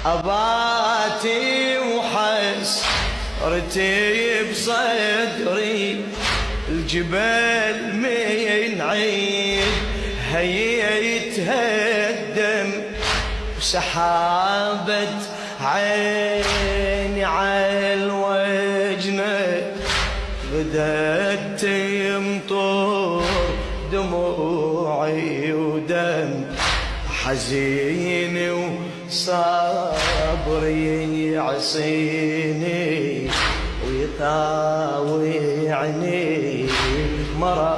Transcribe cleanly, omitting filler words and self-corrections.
أباتي وحسرتي بصدري، الجبل من عيد هيا يتهدم، وسحابة عيني عالوجنة بدأت تمطر دموعي ودم، حزين وصبري يعصيني ويطاوعني مرض